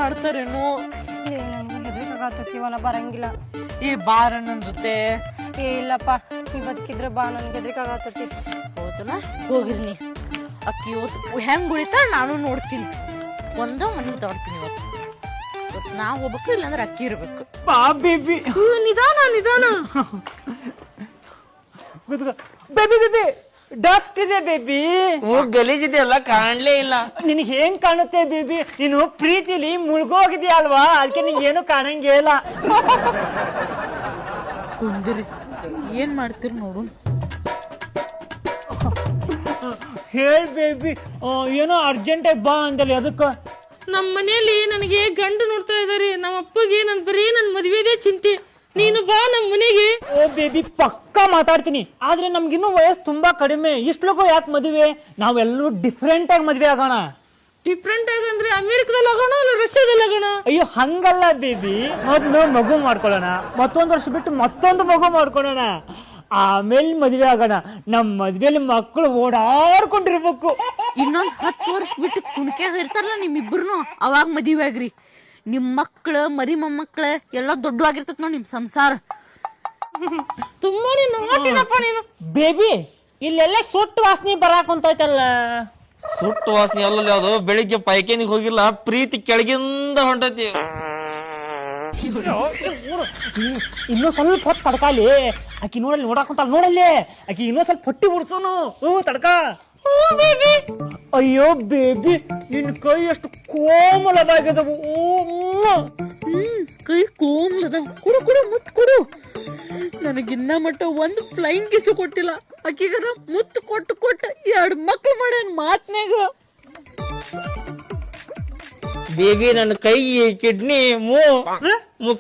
ಮಾಡ್ತಾರೇನು? ನಂಗೆ ಹೆದರಿಕಾಗತ್ತವ, ನಾ ಬರಂಗಿಲ್ಲ. ಈ ಬಾರ ನನ್ ಜೊತೆ. ಇಲ್ಲಪ್ಪ, ನೀ ಬದುಕಿದ್ರೆ ಬಾ, ನನ್ಗೆ ಹೆದರಿಕಾಗತ್ತತಿ. ಹೌದಲ್ಲ, ಹೋಗಿರಿ ನೀ. ಅಕ್ಕಿ ಇವತ್ತು ಹೆಂಗ್ ಉಳಿತಾಳ ನಾನು ನೋಡ್ತೀನಿ. ಒಂದ ಮನೆಗೆ ತಗೊಳ್ತೀನಿ ಇವತ್ತು. ನಾ ಹೋಗ್ಬೇಕು, ಇಲ್ಲಾಂದ್ರೆ ಅಕ್ಕಿ ಇರ್ಬೇಕು. ಬಾ ಬೇಬಿ. ನಿಧಾನ ನಿಧಾನ. ಬೇಬಿ ಬೇಬಿ, ಡಸ್ಟ್ ಇದೆ ಬೇಬಿ. ಗಲೀಜಿದೆ ಅಲ್ಲ, ಕಾಣ್ಲೇ ಇಲ್ಲ. ನಿನಗೆ ಹೆಂಗ್ ಕಾಣುತ್ತೆ ಬೇಬಿ? ನೀನು ಪ್ರೀತಿಲಿ ಮುಳುಗೋಗಿದೀಯ ಅಲ್ವಾ, ಅದಕ್ಕೆ ನಿಂಗೆ ಏನು ಕಾಣಂಗೇ ಇಲ್ಲ. ಕುಂದಿರಿ, ಏನ್ ಮಾಡ್ತೀರಿ ನೋಡು. ಹೇಳ್ ಬೇಬಿ, ಏನೋ ಅರ್ಜೆಂಟಾಗಿ ಬಾ ಅಂದಲ್ಲಿ, ಅದಕ್ಕ? ನಮ್ಮ ಮನೆಯಲ್ಲಿ ನನಗೆ ಗಂಡು ನೋಡ್ತಾ ಇದಾರೆ. ನಮ್ಮ ಅಪ್ಪಗೆ ನನ್ ಬರೀ ನನ್ ಮದ್ವೆದೇ ಚಿಂತೆ. ನೀನು ಬಾ ನಮ್ಮ ಮನೆಗೆ. ಓ ಬೇಬಿ, ಪಕ್ಕಾ ಮಾತಾಡ್ತೀನಿ. ಆದ್ರೆ ನಮ್ಗಿನ್ನೂ ವಯಸ್ಸು ತುಂಬಾ ಕಡಿಮೆ. ಇಷ್ಟಕ್ಕೂ ಯಾಕೆ ಮದುವೆ? ನಾವೆಲ್ಲರೂ ಡಿಫ್ರೆಂಟ್ ಆಗಿ ಮದ್ವೆ ಆಗೋಣ. ಡಿಫ್ರೆಂಟ್ ಆಗಿ ಅಂದ್ರೆ ಅಮೆರಿಕದಲ್ಲಿ ಆಗೋಣ, ಇಲ್ಲ ರಷ್ಯಾದಲ್ಲಿ ಆಗೋಣ? ಅಯ್ಯೋ ಹಂಗಲ್ಲ ಬೇಬಿ, ಮೊದ್ಲು ಮಗು ಮಾಡ್ಕೊಳ್ಳೋಣ, ಮತ್ತೊಂದು ವರ್ಷ ಬಿಟ್ಟು ಮತ್ತೊಂದು ಮಗು ಮಾಡ್ಕೊಳ್ಳೋಣ, ಆಮೇಲೆ ಮದ್ವೆ ಆಗೋಣ. ನಮ್ ಮದ್ವೆಲಿ ಮಕ್ಕಳು ಓಡಾಡ್ಕೊಂಡಿರ್ಬೇಕು. ಇನ್ನೊಂದ್ 10 ವರ್ಷ ಬಿಟ್ಟು ಕುಣಿಕ್ಯಾಗ ಇರ್ತಾರಲ್ಲ ನಿಮ್ಮಿಬ್ರು, ಅವಾಗ ಮದುವೆ ಆಗ್ರಿ. ನಿಮ್ ಮಕ್ಳು ಮರಿ ಮೊಮ್ಮಕ್ಳ ಎಲ್ಲ ದೊಡ್ಡವಾಗಿರ್ತದ ನೋಡಿ ನಿಮ್ ಸಂಸಾರ. ತುಂಬಾ ನೀನು ಮಾತಿನಪ್ಪ ನೀನು. ಬೇಬಿ, ಇಲ್ಲೆಲ್ಲ ಸುಟ್ಟು ವಾಸನೆ ಬರಾಕ್ ಕುಂತೈತಲ್ಲ. ಸುಟ್ಟು ವಾಸನೆ ಅಲ್ಲಲ್ಲಿ, ಅದು ಬೆಳಿಗ್ಗೆ ಪೈಕೇನಿಗೆ ಹೋಗಿಲ್ಲ, ಪ್ರೀತಿ ಕೆಳಗಿಂದ ಹೊಂಟೈತಿ. ಇನ್ನೂ ಸ್ವಲ್ಪ ಹೊತ್ತು ತಡ್ಕಾಲಿ. ಆಕಿ ನೋಡಲ್ಲಿ ನೋಡಾಕುಂತಾಳ, ನೋಡಲ್ಲಿ ಆಕಿ ಇನ್ನೂ ಸ್ವಲ್ಪ ಹೊಟ್ಟಿ ಬಿಡ್ಸೋನು. ತಡ್ಕ. ಅಯ್ಯೋ ಬೇಬಿ, ನಿನ್ ಕೈ ಎಷ್ಟು ಕೋಮಲದಾಗದವು. ಕೈ ಕೋಮ್ಲದ. ಕೊಡು ಕೊಡು, ಮುತ್ತು ಕೊಡು. ನನಗಿನ್ನ ಮಟ್ಟ ಒಂದು ಫ್ಲೈಂಗ್ ಕಿಸ್ ಕೊಟ್ಟಿಲ್ಲ. ಆಕಿಗರ ಮುತ್ತು ಕೊಟ್ಟು 2 ಮಕ್ಳು ಮಾಡ್ಯಾನ ಮಾತ್ನಾಗ. ಬೇಬಿ, ನನ್ನ ಕೈ ಕಿಡ್ನಿ ಮುಖ